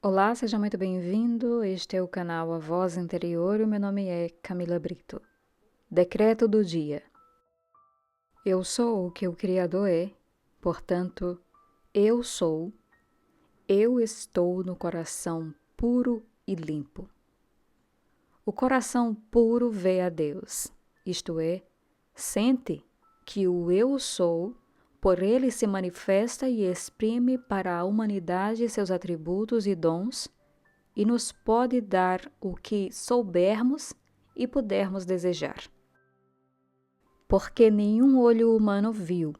Olá, seja muito bem-vindo. Este é o canal A Voz Interior e o meu nome é Camila Brito. Decreto do dia. Eu sou o que o Criador é, portanto, eu sou, eu estou no coração puro e limpo. O coração puro vê a Deus, isto é, sente que o eu sou, por ele se manifesta e exprime para a humanidade seus atributos e dons, e nos pode dar o que soubermos e pudermos desejar. Porque nenhum olho humano viu,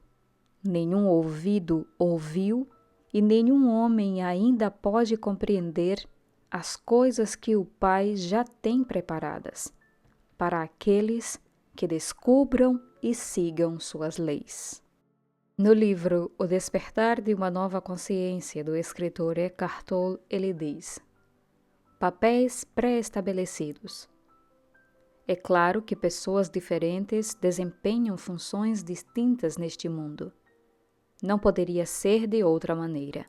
nenhum ouvido ouviu e nenhum homem ainda pode compreender as coisas que o Pai já tem preparadas para aqueles que descubram e sigam suas leis. No livro O Despertar de uma Nova Consciência, do escritor Eckhart Tolle, ele diz: papéis pré-estabelecidos. É claro que pessoas diferentes desempenham funções distintas neste mundo. Não poderia ser de outra maneira.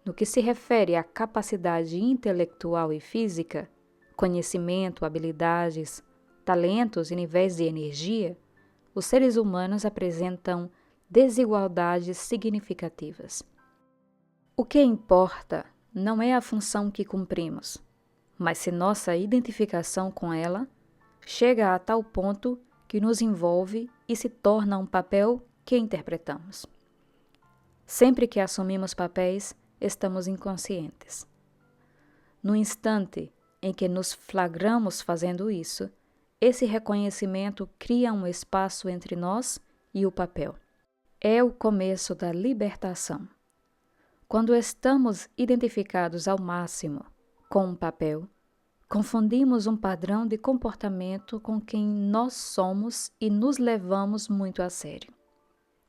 No que se refere à capacidade intelectual e física, conhecimento, habilidades, talentos e níveis de energia, os seres humanos apresentam desigualdades significativas. O que importa não é a função que cumprimos, mas se nossa identificação com ela chega a tal ponto que nos envolve e se torna um papel que interpretamos. Sempre que assumimos papéis, estamos inconscientes. No instante em que nos flagramos fazendo isso, esse reconhecimento cria um espaço entre nós e o papel. É o começo da libertação. Quando estamos identificados ao máximo com um papel, confundimos um padrão de comportamento com quem nós somos e nos levamos muito a sério.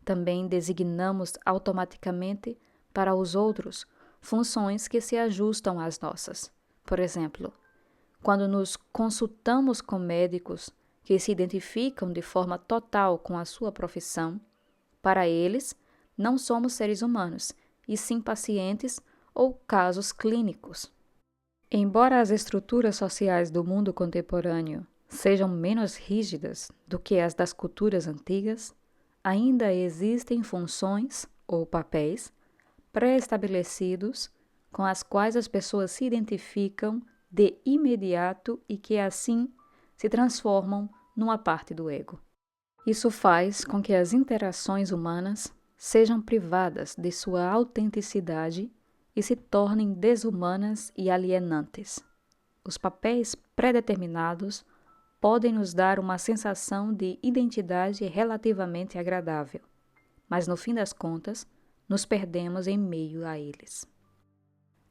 Também designamos automaticamente para os outros funções que se ajustam às nossas. Por exemplo, quando nos consultamos com médicos que se identificam de forma total com a sua profissão, para eles, não somos seres humanos, e sim pacientes ou casos clínicos. Embora as estruturas sociais do mundo contemporâneo sejam menos rígidas do que as das culturas antigas, ainda existem funções ou papéis pré-estabelecidos com as quais as pessoas se identificam de imediato e que assim se transformam numa parte do ego. Isso faz com que as interações humanas sejam privadas de sua autenticidade e se tornem desumanas e alienantes. Os papéis pré-determinados podem nos dar uma sensação de identidade relativamente agradável, mas no fim das contas, nos perdemos em meio a eles.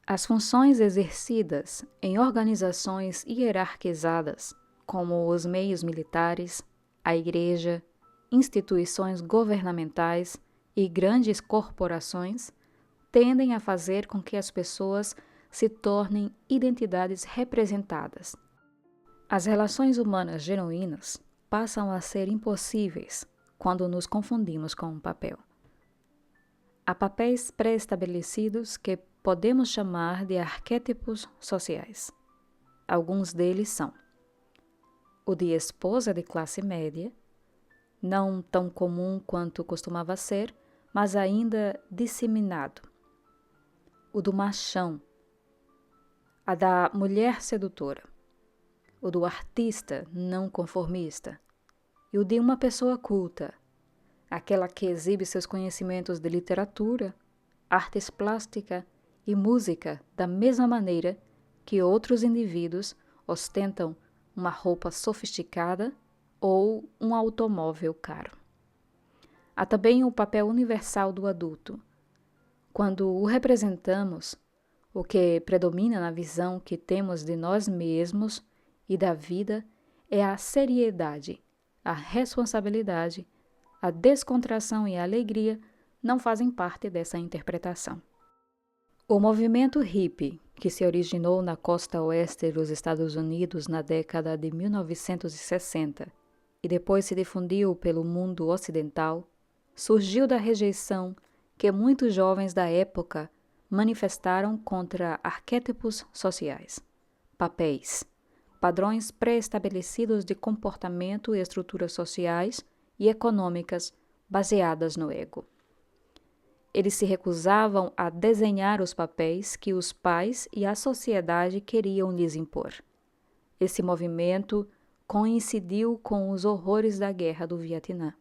As funções exercidas em organizações hierarquizadas, como os meios militares, a igreja, instituições governamentais e grandes corporações, tendem a fazer com que as pessoas se tornem identidades representadas. As relações humanas genuínas passam a ser impossíveis quando nos confundimos com um papel. Há papéis pré-estabelecidos que podemos chamar de arquétipos sociais. Alguns deles são o de esposa de classe média, não tão comum quanto costumava ser, mas ainda disseminado. O do machão, a da mulher sedutora, o do artista não conformista e o de uma pessoa culta, aquela que exibe seus conhecimentos de literatura, artes plásticas e música da mesma maneira que outros indivíduos ostentam uma roupa sofisticada ou um automóvel caro. Há também o papel universal do adulto. Quando o representamos, o que predomina na visão que temos de nós mesmos e da vida é a seriedade, a responsabilidade, a descontração e a alegria não fazem parte dessa interpretação. O movimento hippie, que se originou na costa oeste dos Estados Unidos na década de 1960 e depois se difundiu pelo mundo ocidental, surgiu da rejeição que muitos jovens da época manifestaram contra arquétipos sociais, papéis, padrões pré-estabelecidos de comportamento e estruturas sociais e econômicas baseadas no ego. Eles se recusavam a desenhar os papéis que os pais e a sociedade queriam lhes impor. Esse movimento coincidiu com os horrores da Guerra do Vietnã.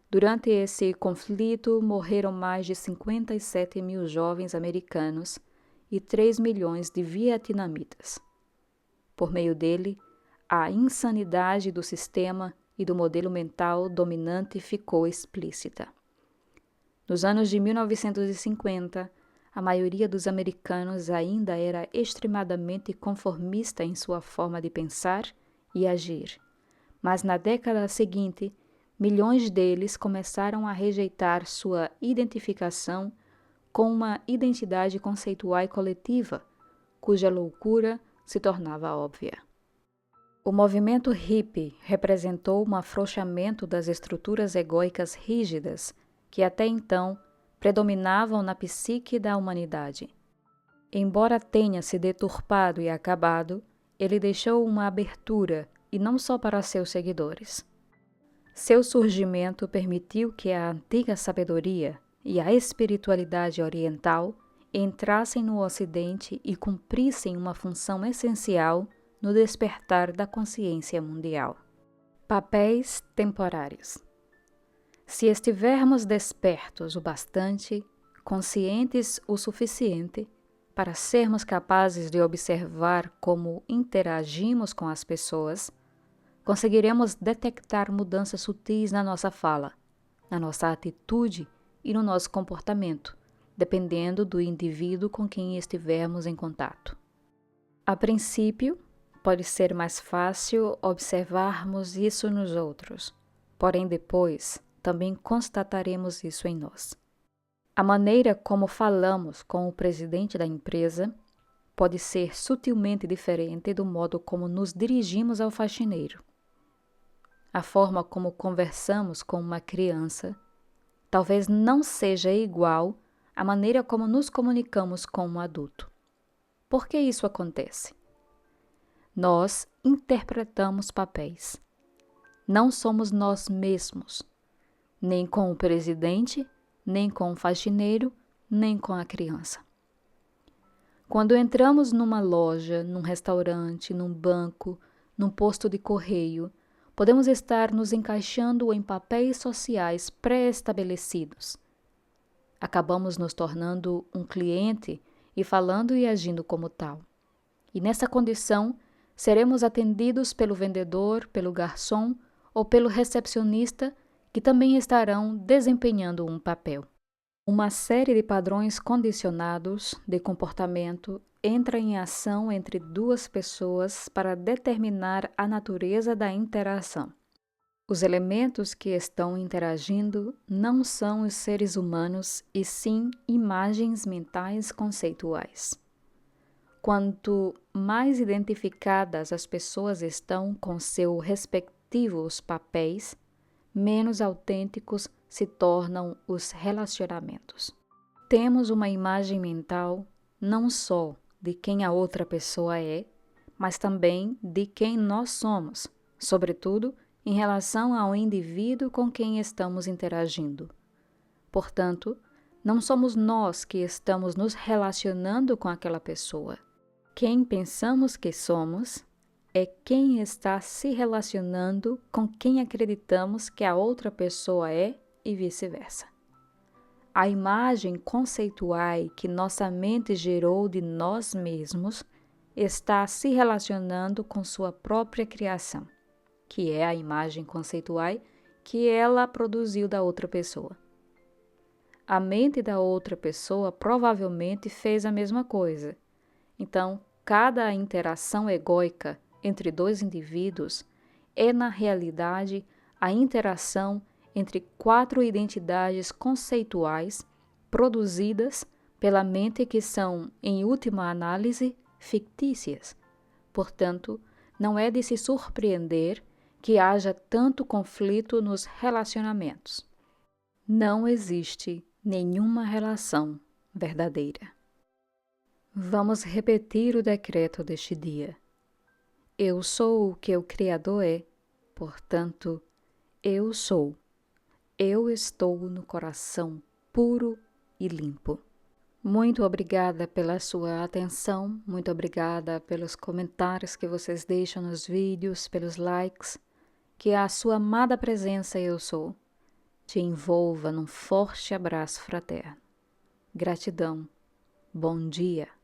Durante esse conflito, morreram mais de 57 mil jovens americanos e 3 milhões de vietnamitas. Por meio dele, a insanidade do sistema e do modelo mental dominante ficou explícita. Nos anos de 1950, a maioria dos americanos ainda era extremadamente conformista em sua forma de pensar e agir, mas na década seguinte, milhões deles começaram a rejeitar sua identificação com uma identidade conceitual e coletiva, cuja loucura se tornava óbvia. O movimento hippie representou um afrouxamento das estruturas egóicas rígidas que até então predominavam na psique da humanidade. Embora tenha se deturpado e acabado, ele deixou uma abertura, e não só para seus seguidores. Seu surgimento permitiu que a antiga sabedoria e a espiritualidade oriental entrassem no Ocidente e cumprissem uma função essencial no despertar da consciência mundial. Papéis temporários. Se estivermos despertos o bastante, conscientes o suficiente, para sermos capazes de observar como interagimos com as pessoas, conseguiremos detectar mudanças sutis na nossa fala, na nossa atitude e no nosso comportamento, dependendo do indivíduo com quem estivermos em contato. A princípio, pode ser mais fácil observarmos isso nos outros, porém depois também constataremos isso em nós. A maneira como falamos com o presidente da empresa pode ser sutilmente diferente do modo como nos dirigimos ao faxineiro. A forma como conversamos com uma criança talvez não seja igual à maneira como nos comunicamos com um adulto. Por que isso acontece? Nós interpretamos papéis. Não somos nós mesmos, nem com o presidente, nem com o faxineiro, nem com a criança. Quando entramos numa loja, num restaurante, num banco, num posto de correio, podemos estar nos encaixando em papéis sociais pré-estabelecidos. Acabamos nos tornando um cliente e falando e agindo como tal. E nessa condição, seremos atendidos pelo vendedor, pelo garçom ou pelo recepcionista, que também estarão desempenhando um papel. Uma série de padrões condicionados de comportamento entra em ação entre duas pessoas para determinar a natureza da interação. Os elementos que estão interagindo não são os seres humanos, e sim imagens mentais conceituais. Quanto mais identificadas as pessoas estão com seus respectivos papéis, menos autênticos se tornam os relacionamentos. Temos uma imagem mental não só de quem a outra pessoa é, mas também de quem nós somos, sobretudo em relação ao indivíduo com quem estamos interagindo. Portanto, não somos nós que estamos nos relacionando com aquela pessoa. Quem pensamos que somos é quem está se relacionando com quem acreditamos que a outra pessoa é e vice-versa. A imagem conceitual que nossa mente gerou de nós mesmos está se relacionando com sua própria criação, que é a imagem conceitual que ela produziu da outra pessoa. A mente da outra pessoa provavelmente fez a mesma coisa. Então, cada interação egóica entre dois indivíduos é, na realidade, a interação entre 4 identidades conceituais produzidas pela mente que são, em última análise, fictícias. Portanto, não é de se surpreender que haja tanto conflito nos relacionamentos. Não existe nenhuma relação verdadeira. Vamos repetir o decreto deste dia. Eu sou o que o Criador é, portanto, eu sou. Eu estou no coração puro e limpo. Muito obrigada pela sua atenção, muito obrigada pelos comentários que vocês deixam nos vídeos, pelos likes. Que a sua amada presença eu sou te envolva num forte abraço fraterno. Gratidão. Bom dia.